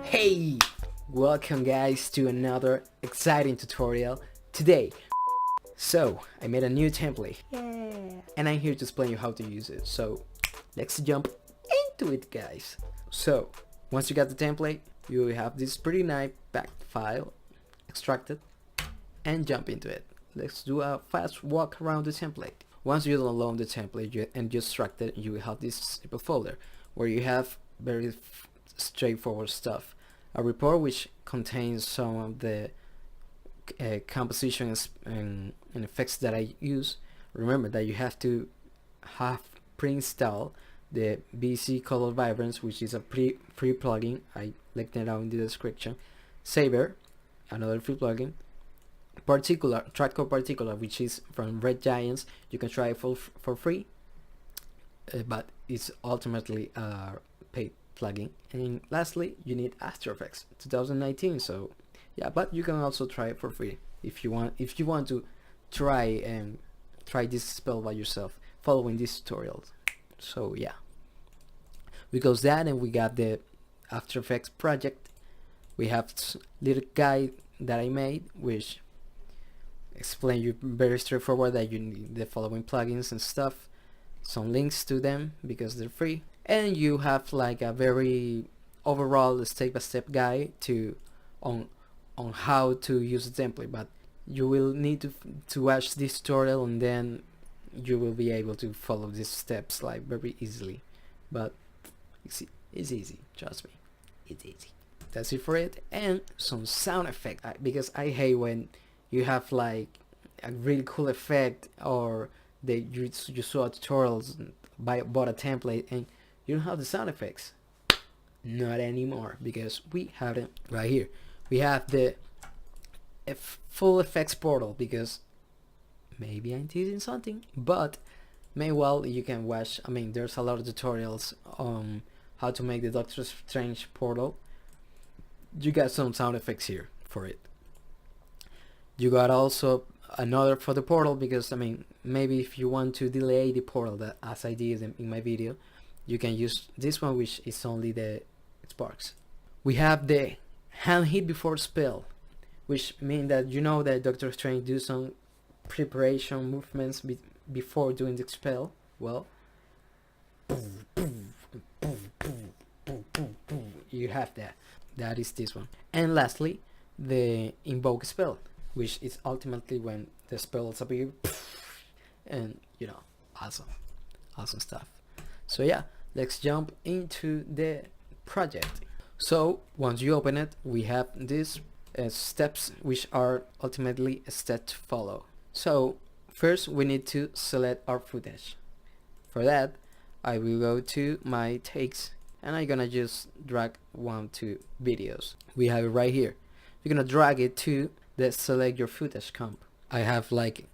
Hey! Welcome guys to another exciting tutorial today. So, I made a new template. Yeah! And I'm here to explain you how to use it. So, let's jump into it guys. So, once you got the template, you will have this pretty nice packed file extracted and jump into it. Let's do a fast walk around the template. Once you download the template and you extract it, you will have this simple folder where you have very straightforward stuff. A report which contains some of the compositions and effects that I use. Remember that you have to have pre-installed the VC Color Vibrance, which is a free plugin. I linked it down in the description. Saber, another free plugin. Particular, Trapcode Particular, which is from Red Giants. You can try it for free, but it's ultimately a paid plugin. And lastly, you need After Effects 2019. So yeah, but you can also try it for free if you want. If you want to try this spell by yourself, following these tutorials. So yeah, we got that, and we got the After Effects project. We have little guide that I made, which explain you very straightforward that you need the following plugins and stuff, some links to them because they're free, and you have like a very overall step-by-step guide on how to use the template. But you will need to watch this tutorial, and then you will be able to follow these steps like very easily. But it's easy, trust me, it's easy. That's it for it. And some sound effect, because I hate when you have like a really cool effect, or you saw tutorials, bought a template, and you don't have the sound effects. Not anymore, because we have them right here. We have the full effects portal, because maybe I'm teasing something, but meanwhile you can watch. I mean, there's a lot of tutorials on how to make the Doctor Strange portal. You got some sound effects here for it. You got also another for the portal, because I mean, maybe if you want to delay the portal, that as I did in my video, you can use this one, which is only the sparks. We have the hand hit before spell, which means that you know that Dr. Strange do some preparation movements before doing the spell. Well, you have that. That is this one. And lastly, the invoke spell, which is ultimately when the spells appear, and you know, awesome stuff. So yeah, let's jump into the project. So once you open it, we have these steps, which are ultimately a step to follow. So first we need to select our footage. For that, I will go to my takes, and I'm gonna just drag 1 to videos. We have it right here. You're gonna drag it to the select your footage comp. I have like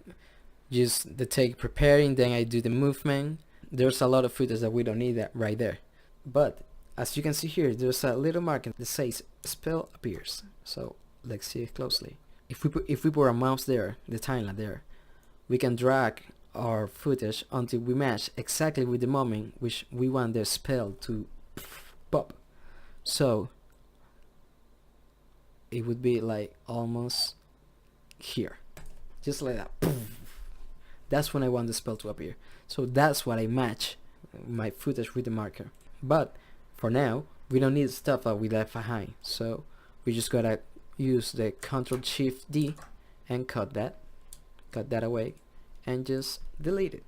just the take preparing, then I do the movement. There's a lot of footage that we don't need that right there, but as you can see here, there's a little marker that says spell appears. So let's see it closely. If we put our mouse there, the timeline there, we can drag our footage until we match exactly with the moment which we want the spell to pop. So it would be like almost here, just like that. That's when I want the spell to appear. So that's what I match my footage with the marker. But for now, we don't need stuff that we left behind, so we just gotta use the Ctrl+Shift+D and cut that away, and just delete it.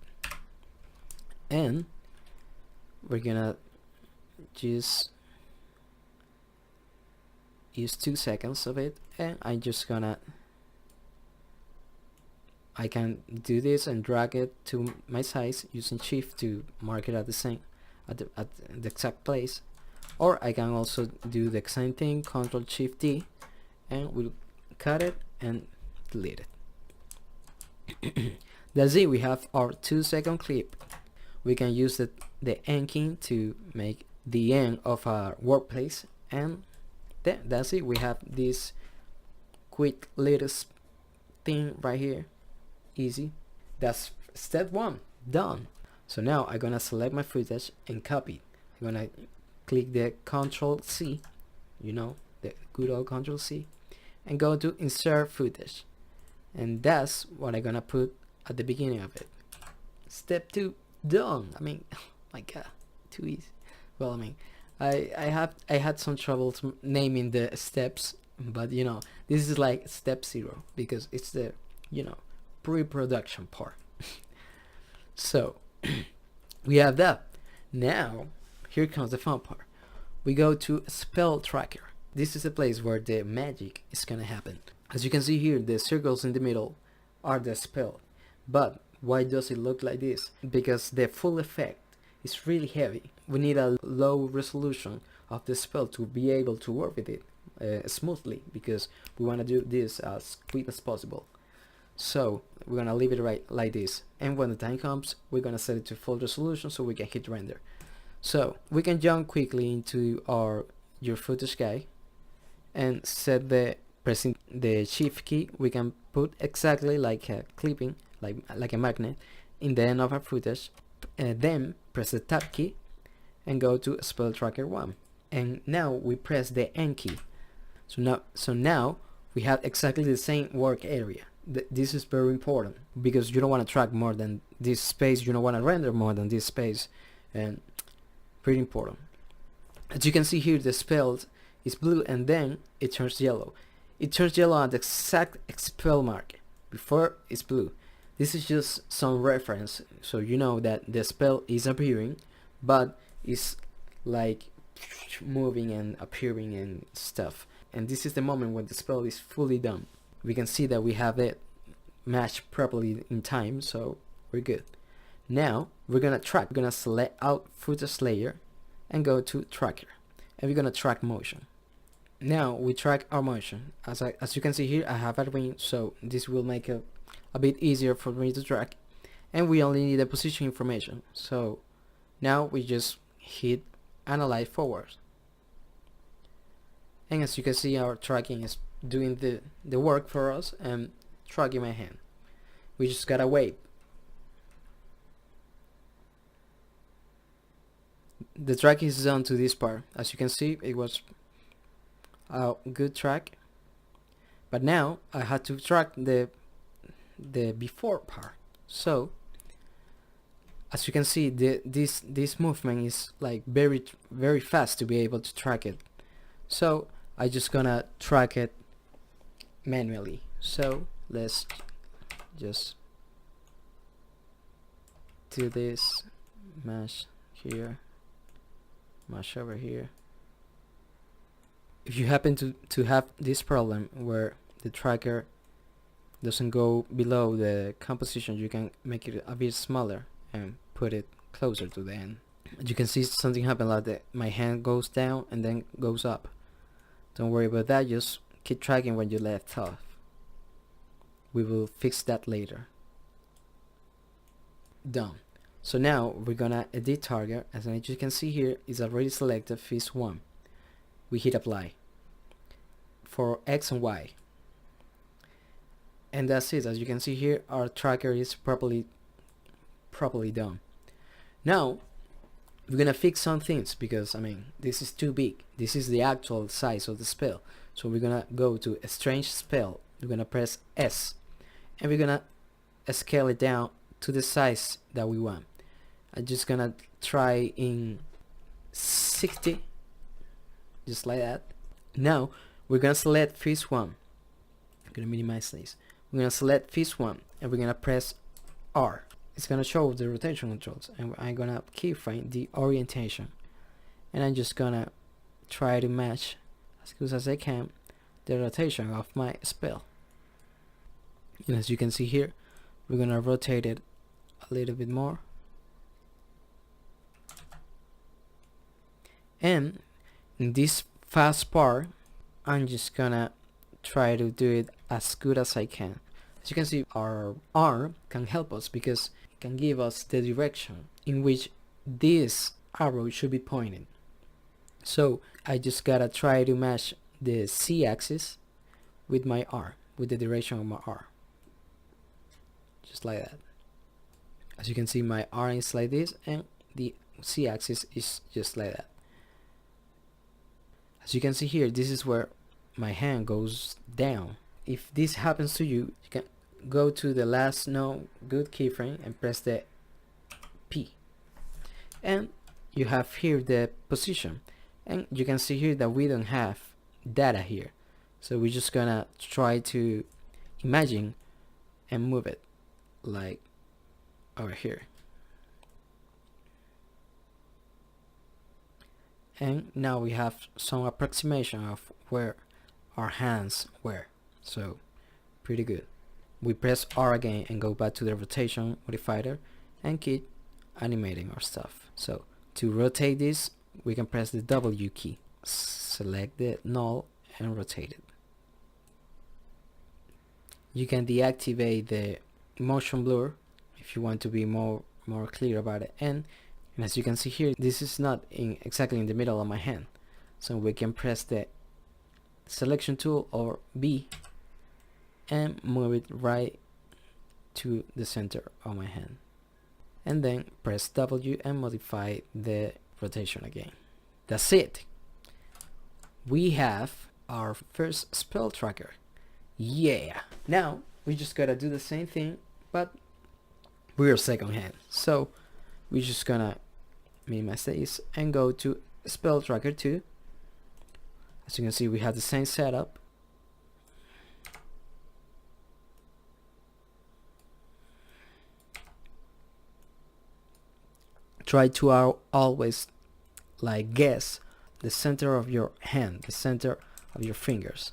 And we're gonna just use 2 seconds of it, and I can do this and drag it to my size using Shift to mark it at the exact place, or I can also do the same thing, Ctrl+Shift+D, and we'll cut it and delete it. That's it. We have our 2-second clip. We can use the end key to make the end of our workplace, and that's it. We have this quick little thing right here. Easy. That's step 1 done. So now I'm gonna select my footage and copy. I'm gonna click the Ctrl+C you know, the good old Control C, and go to insert footage, and that's what I'm gonna put at the beginning of it. Step 2 done. I mean, my god, too easy. Well, I mean, I had some trouble naming the steps, but you know, this is like step 0 because it's the, you know, pre-production part. So we have that. Now here comes the fun part. We go to spell tracker. This is a place where the magic is gonna happen. As you can see here, the circles in the middle are the spell. But why does it look like this? Because the full effect is really heavy. We need a low resolution of the spell to be able to work with it smoothly, because we want to do this as quick as possible. So we're gonna leave it right like this, and when the time comes, we're gonna set it to full resolution so we can hit render. So we can jump quickly into your footage guy and set the, pressing the shift key, we can put exactly like a clipping, like a magnet in the end of our footage, and then press the tab key and go to spell tracker 1, and now we press the N key. So now we have exactly the same work area. This is very important because you don't want to track more than this space, you don't want to render more than this space, and pretty important. As you can see here, the spell is blue and then it turns yellow. It turns yellow at the exact spell mark before it's blue. This is just some reference so you know that the spell is appearing, but it's like moving and appearing and stuff. And this is the moment when the spell is fully done. We can see that we have it matched properly in time, so we're good. Now we're gonna track. We're gonna select out footage layer and go to tracker, and we're gonna track motion. Now we track our motion. As you can see here, I have a ring, so this will make it a bit easier for me to track, and we only need the position information. So now we just hit analyze forward, and as you can see, our tracking is doing the work for us and tracking my hand. We just gotta wait. The track is done to this part. As you can see, it was a good track, but now I had to track the before part. So as you can see, this movement is like very fast to be able to track it. So I just gonna track it manually. So let's just do this, mash here, mash over here. If you happen to have this problem where the tracker doesn't go below the composition, you can make it a bit smaller and put it closer to the end. You can see something happen like that. My hand goes down and then goes up. Don't worry about that, just keep tracking when you left off. We will fix that later. Done. So now we're gonna edit target. As you can see here, is already selected phase 1. We hit apply for X and Y, and that's it. As you can see here, our tracker is properly done. Now we're gonna fix some things, because I mean, this is too big. This is the actual size of the spell, so we're gonna go to a Strange Spell. We're gonna press S, and we're gonna scale it down to the size that we want. I'm just gonna try in 60, just like that. Now we're gonna select phase 1. I'm gonna minimize this. We're gonna select phase 1 and we're gonna press R. It's gonna show the rotation controls, and I'm gonna keyframe the orientation, and I'm just gonna try to match as good as I can the rotation of my spell. And as you can see here, we're gonna rotate it a little bit more, and in this fast part I'm just gonna try to do it as good as I can. As you can see, our arm can help us because it can give us the direction in which this arrow should be pointing. So I just gotta try to match the Z axis with my R, with the direction of my R, just like that. As you can see, my R is like this and the Z axis is just like that. As you can see here, this is where my hand goes down. If this happens to you, you can go to the last no good keyframe and press the P, and you have here the position, and you can see here that we don't have data here, so we're just gonna try to imagine and move it like over here, and now we have some approximation of where our hands were. So pretty good. We press R again and go back to the rotation modifier and keep animating our stuff. So to rotate this, we can press the W key, select the null and rotate it. You can deactivate the motion blur if you want to be more clear about it, and as you can see here, this is not exactly in the middle of my hand, so we can press the selection tool or B and move it right to the center of my hand, and then press W and modify the rotation again. That's it. We have our first spell tracker. Yeah. Now we just gotta do the same thing, but we're second hand, so we're just gonna minimize this and go to spell tracker 2. As you can see, we have the same setup. Try to always like guess the center of your hand, the center of your fingers.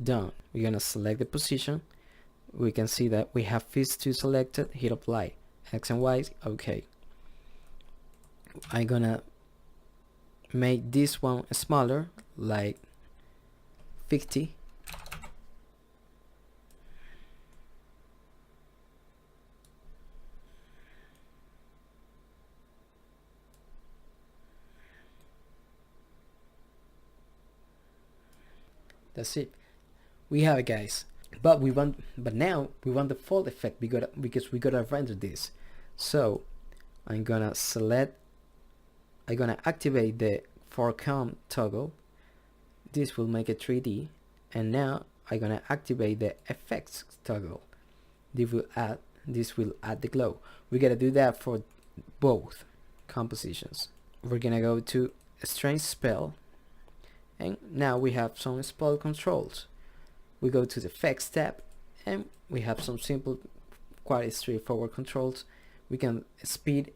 Done. We're gonna select the position. We can see that we have these two selected. Hit apply. X and Y. Okay. I'm gonna make this one smaller, like 50. That's it. We have it, guys. But now we want the fold effect because we gotta render this. So I'm gonna activate the foreground toggle. This will make it 3D, and now I'm gonna activate the effects toggle. This will add the glow. We gotta do that for both compositions. We're gonna go to Strange Spell, and now we have some spell controls. We go to the effects tab, and we have some simple, quite straightforward controls. We can speed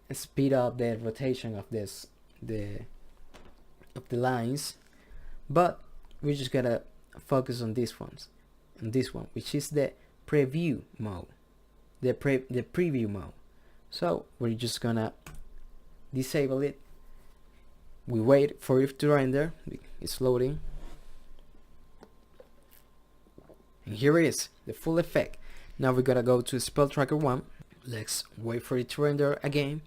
up the rotation of the lines, but we just gotta focus on this one, which is the preview mode, the preview mode. So we're just gonna disable it. We wait for it to render. It's loading, and here it is, the full effect. Now we gotta go to spell tracker 1. Let's wait for it to render again,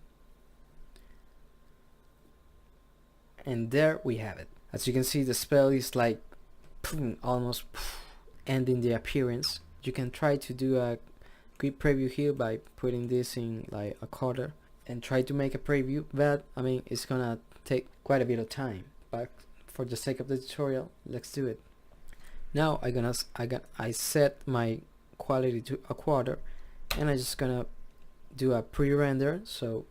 and there we have it. As you can see, the spell is like almost ending the appearance. You can try to do a quick preview here by putting this in like a quarter and try to make a preview, but I mean it's gonna take quite a bit of time, but for the sake of the tutorial, let's do it. Now I set my quality to a quarter, and I'm just gonna do a pre-render so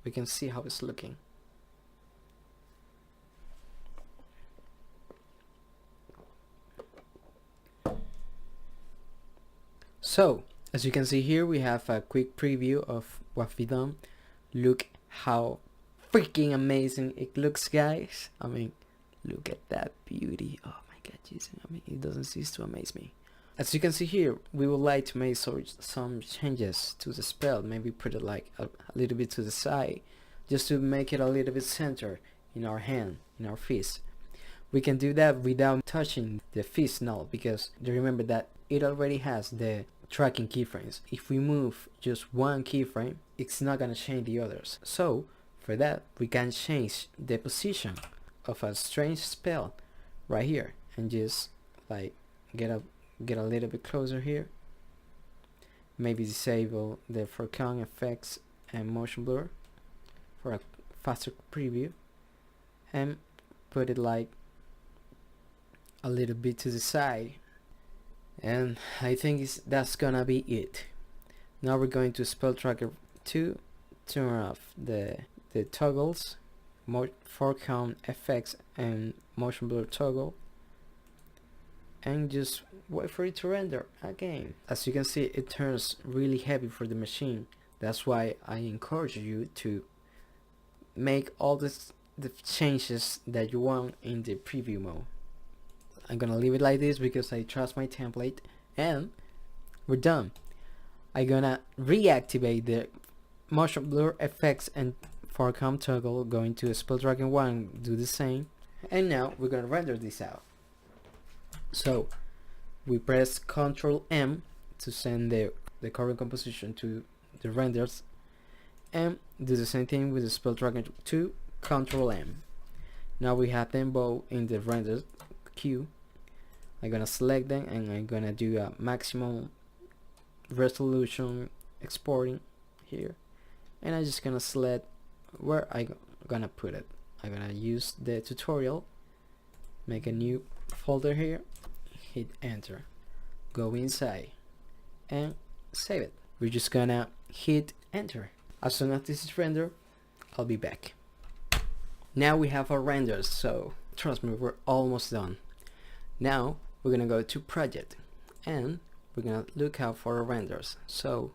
we can see how it's looking. So as you can see here, we have a quick preview of what we've done. Look how freaking amazing it looks, guys. I mean, look at that beauty. Oh my god, Jesus. I mean, it doesn't cease to amaze me. As you can see here, we would like to make some changes to the spell. Maybe put it like a little bit to the side, just to make it a little bit center in our hand, in our fist. We can do that without touching the fist null, because remember that it already has the tracking keyframes. If we move just one keyframe, it's not gonna change the others. So for that, we can change the position of a strange spell right here, and just like get a little bit closer here. Maybe disable the foreground effects and motion blur for a faster preview, and put it like a little bit to the side, and I think that's gonna be it. Now we're going to Spell Tracker 2, turn off the toggles, foreground effects and motion blur toggle, and just wait for it to render again. As you can see, it turns really heavy for the machine. That's why I encourage you to make all the changes that you want in the preview mode. I'm gonna leave it like this because I trust my template, and we're done. I'm gonna reactivate the motion blur effects and foreground toggle, going to Spell Tracker 1, do the same, and now we're gonna render this out. So we press Ctrl M to send the current composition to the renders, and do the same thing with the Spell Tracker 2, Ctrl M. Now we have them both in the render queue. I'm gonna select them and I'm gonna do a maximum resolution exporting here, and I'm just gonna select where I'm gonna put it. I'm gonna use the tutorial, make a new folder here, hit enter, go inside and save it. We're just gonna hit enter. As soon as this is rendered, I'll be back. Now we have our renders, so trust me, we're almost done. Now we're gonna go to project and we're gonna look out for our renders. So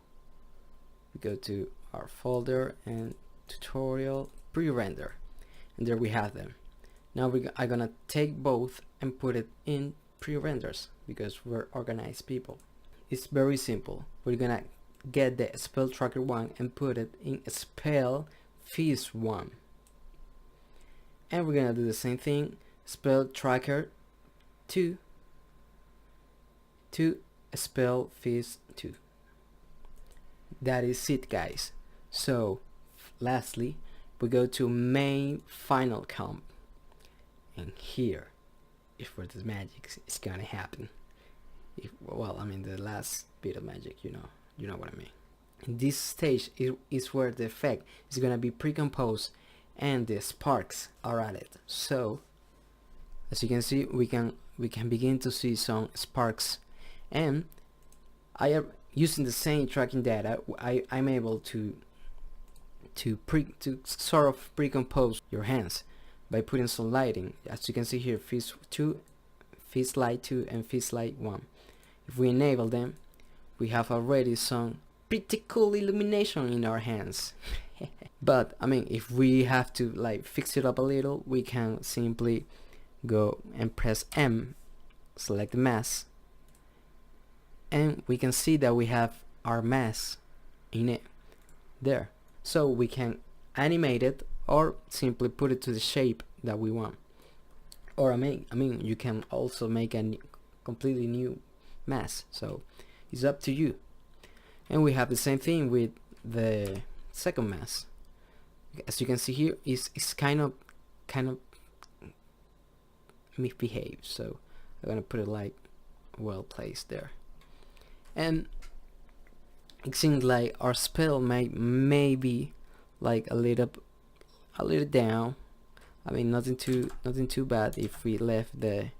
we go to our folder and tutorial, pre-render, and there we have them. Now I'm gonna take both and put it in pre-renders because we're organized people. It's very simple. We're gonna get the Spell Tracker 1 and put it in Spell Phase 1, and we're gonna do the same thing, Spell Tracker 2 to Spell Phase 2. That is it, guys. So lastly, we go to main final comp, and here is where the magic is gonna happen. Well, I mean the last bit of magic, you know what I mean. In this stage is where the effect is gonna be pre-composed and the sparks are added. So as you can see, we can begin to see some sparks, and I am using the same tracking data. I'm able to sort of pre-compose your hands by putting some lighting. As you can see here, Phase 2, Phase Light 2 and Phase Light 1. If we enable them, we have already some pretty cool illumination in our hands. But I mean, if we have to like fix it up a little, we can simply go and press M, select the mask, and we can see that we have our mask in it there. So we can animate it or simply put it to the shape that we want. Or I mean you can also make a completely new mask, so it's up to you. And we have the same thing with the second mask. As you can see here, it's kind of misbehaved, so I'm gonna put it like well placed there. And it seems like our spell may be like a little down. I mean, nothing too bad if we left the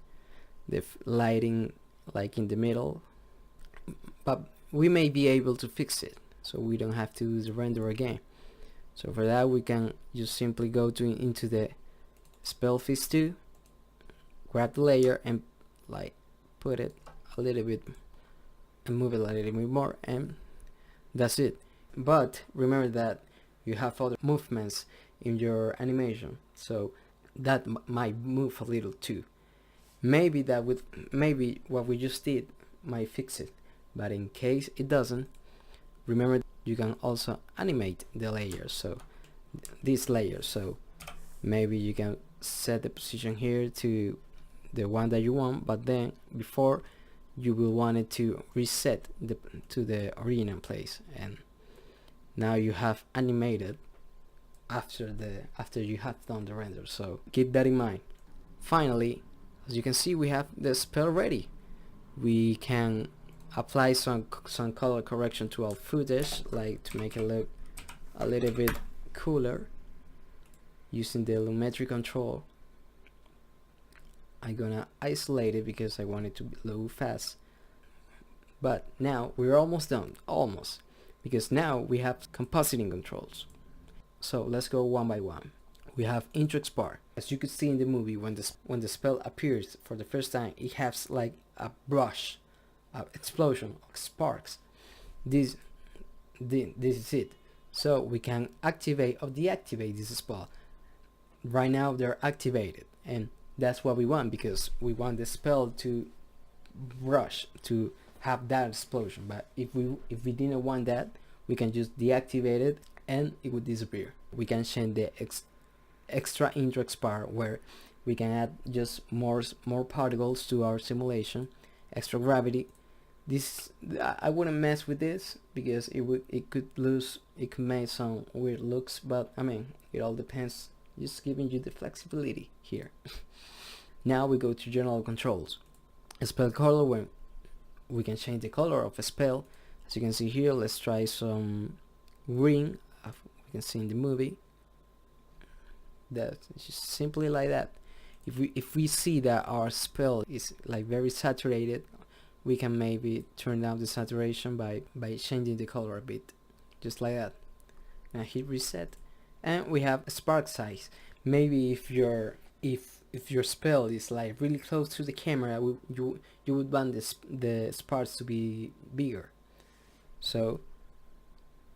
lighting like in the middle, but we may be able to fix it so we don't have to do the render again. So for that, we can just simply go into the Spell Phase 2, grab the layer and like put it a little bit and move it a little bit more, and that's it. But remember that you have other movements in your animation, so that might move a little too. Maybe what we just did might fix it, but in case it doesn't, remember you can also animate the layers, so this layer. So maybe you can set the position here to the one that you want, but then before you will want it to reset to the original place, and now you have animated after you have done the render. So keep that in mind. Finally, as you can see, we have the spell ready. We can apply some color correction to our footage, like to make it look a little bit cooler using the lumetri control. I'm gonna isolate it because I want it to load fast. But now we're almost done, almost, because now we have compositing controls. So let's go one by one. We have intro spark. As you could see in the movie, when the spell appears for the first time, it has like a brush, a explosion of sparks. This is it. So we can activate or deactivate this spell. Right now they're activated, and that's what we want, because we want the spell to brush, to have that explosion. But if we didn't want that, we can just deactivate it and it would disappear. We can change the extra intro spark, where we can add just more particles to our simulation, extra gravity. This, I wouldn't mess with this because it could make some weird looks, but I mean, it all depends. Just giving you the flexibility here. Now we go to general controls. A spell color, when we can change the color of a spell. As you can see here, let's try some green. We can see in the movie. That's just simply like that. If we see that our spell is like very saturated, we can maybe turn down the saturation by changing the color a bit, just like that. Now hit reset, and we have a spark size. Maybe if your spell is like really close to the camera, you would want the sparks to be bigger. So,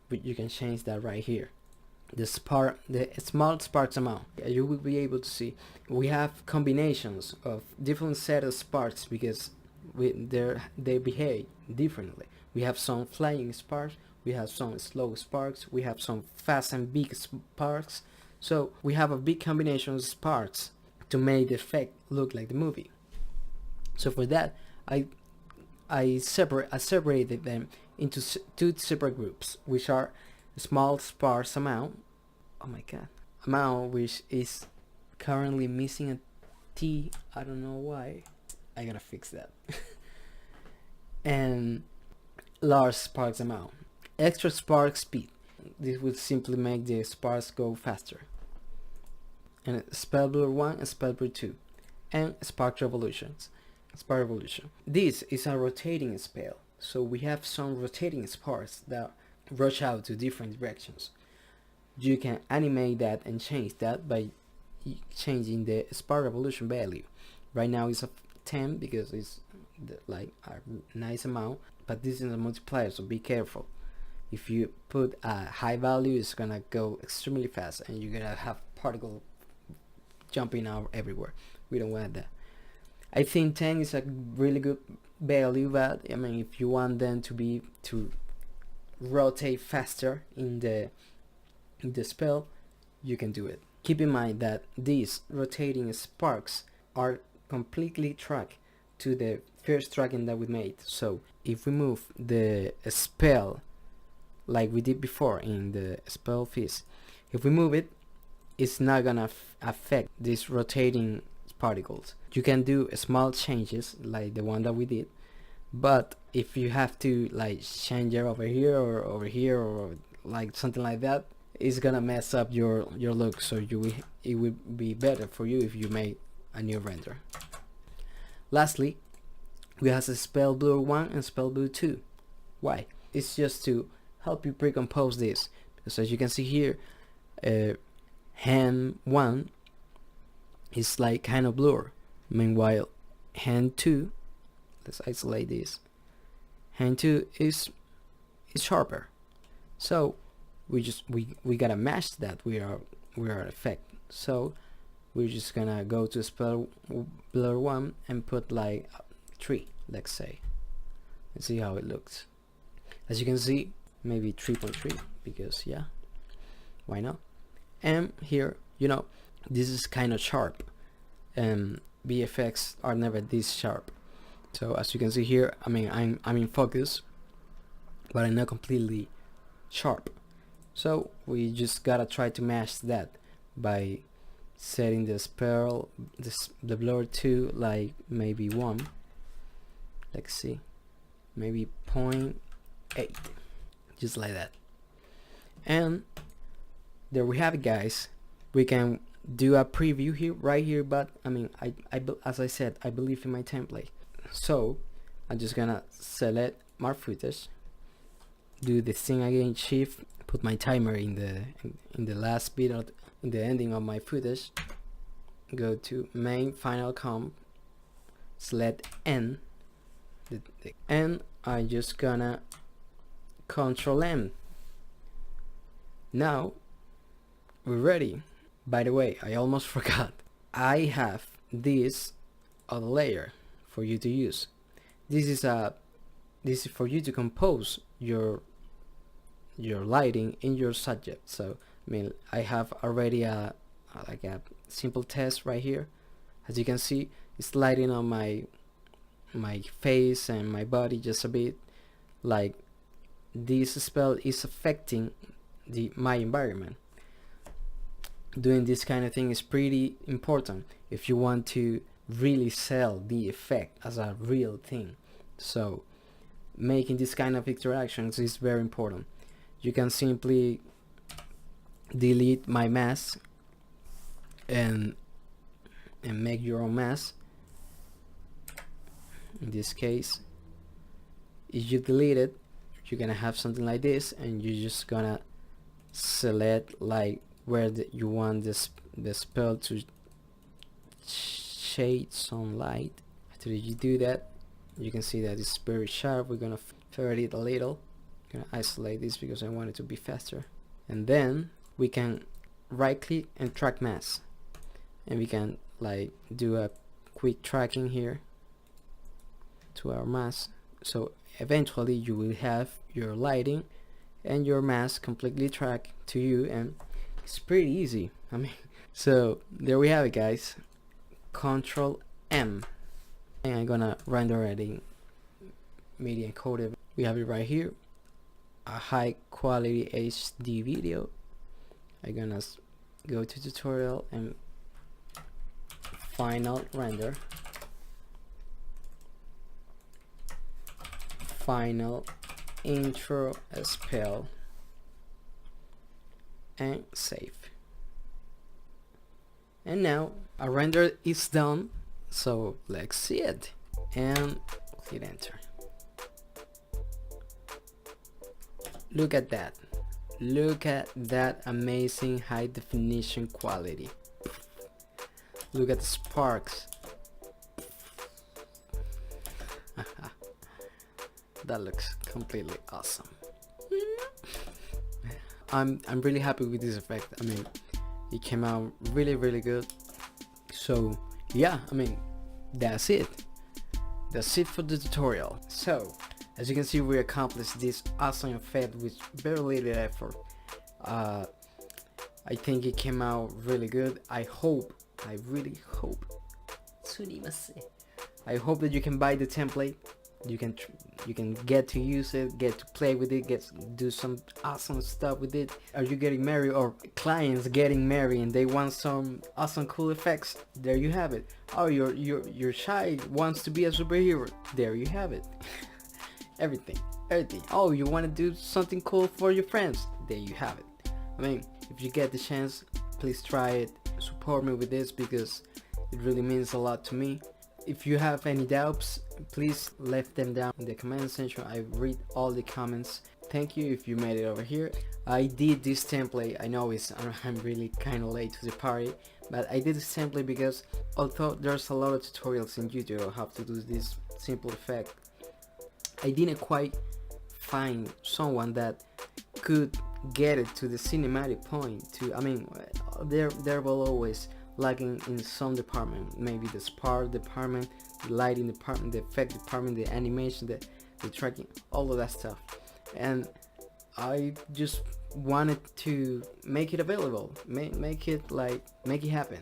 but you can change that right here. The small sparks amount. You will be able to see we have combinations of different set of sparks because they behave differently. We have some flying sparks, we have some slow sparks, we have some fast and big sparks. So we have a big combination of sparks to make the effect look like the movie. So for that, I separated them into two separate groups, which are small sparse amount. Oh my god, amount which is currently missing a T. I don't know why. I gotta fix that. And large sparks amount. Extra spark speed. This will simply make the sparks go faster. And spell blur 1 and spell blur 2. And spark revolutions. Spark revolution. This is a rotating spell. So we have some rotating sparks that rush out to different directions. You can animate that and change that by changing the spark revolution value. Right now it's a 10 because it's like a nice amount, but this is a multiplier, so be careful. If you put a high value, it's gonna go extremely fast and you're gonna have particle jumping out everywhere. We don't want that. I think 10 is a really good value, but I mean, if you want them to rotate faster in the spell, you can do it. Keep in mind that these rotating sparks are completely tracked to the first tracking that we made. So if we move the spell like we did before in the spell phase, if we move it, it's not gonna affect these rotating particles. You can do small changes like the one that we did, but if you have to like change it over here or like something like that, it's gonna mess up your look. So it would be better for you if you make a new render. Lastly, we have a spell blur 1 and spell blur 2. Why? It's just to help you pre-compose this, because as you can see here, hand 1 is like kind of blur, meanwhile hand 2, let's isolate this, hand 2 is sharper. So we gotta match that with our effect. So we're just gonna go to spell blur 1 and put like 3, let's say, and see how it looks. As you can see, maybe 3.3, because yeah, why not? And here, you know, this is kind of sharp, and VFX are never this sharp. So as you can see here, I mean, I'm in focus, but I'm not completely sharp. So we just gotta try to match that by setting the spell, the blur to like maybe 1. Let's see, maybe 0.8, just like that. And there we have it, guys. We can do a preview here, right here, but I mean, as I said, I believe in my template. So I'm just gonna select my footage, do this thing again, shift, put my timer in the last bit of in the ending of my footage, go to main final comp, select N, and I'm just gonna Control M. Now we're ready. By the way, I almost forgot, I have this other layer for you to use. This is for you to compose your lighting in your subject. So I mean, I have already like a simple test right here. As you can see, it's lighting on my face and my body just a bit. Like, this spell is affecting my environment. Doing this kind of thing is pretty important if you want to really sell the effect as a real thing. So making this kind of interactions is very important. You can simply delete my mask and make your own mask. In this case, if you delete it, you're gonna have something like this, and you're just gonna select like where you want the spell to shade some light. After you do that, you can see that it's very sharp. We're gonna feather it a little. I'm gonna isolate this because I want it to be faster, and then we can right click and track mask, and we can like do a quick tracking here to our mask. So eventually you will have your lighting and your mask completely tracked to you, and it's pretty easy. I mean, so there we have it, guys. Control M, and I'm gonna render it in media encoded. We have it right here, a high quality HD video. I'm gonna go to tutorial and final render, final intro spell, and save. And now our render is done, so let's see it, and hit enter. Look at that. Look at that amazing high definition quality. Look at the sparks. That looks completely awesome. I'm really happy with this effect. I mean, it came out really good. So yeah, I mean, that's it for the tutorial. So as you can see, we accomplished this awesome effect with very little effort. I think it came out really good. I really hope that you can buy the template. You can get to use it, get to play with it, do some awesome stuff with it. Are you getting married, or clients getting married and they want some awesome cool effects? There you have it. Oh, your child wants to be a superhero. There you have it. everything. Oh, you want to do something cool for your friends? There you have it. I mean, if you get the chance, please try it. Support me with this because it really means a lot to me. If you have any doubts, please leave them down in the comment section. I read all the comments. Thank you if you made it over here. I did this template. I know I'm really kind of late to the party, but I did this template because although there's a lot of tutorials in YouTube on how to do this simple effect, I didn't quite find someone that could get it to the cinematic point. I mean, there will always lacking in some department, maybe the spark department, the lighting department, the effect department, the animation, the tracking, all of that stuff. And I just wanted to make it available, make it happen.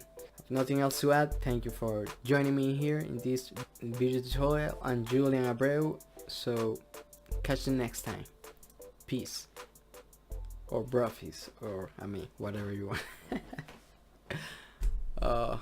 Nothing else to add. Thank you for joining me here in this video tutorial. I'm Julian Abreu, so catch you next time. Peace, or bruffies, or I mean, whatever you want.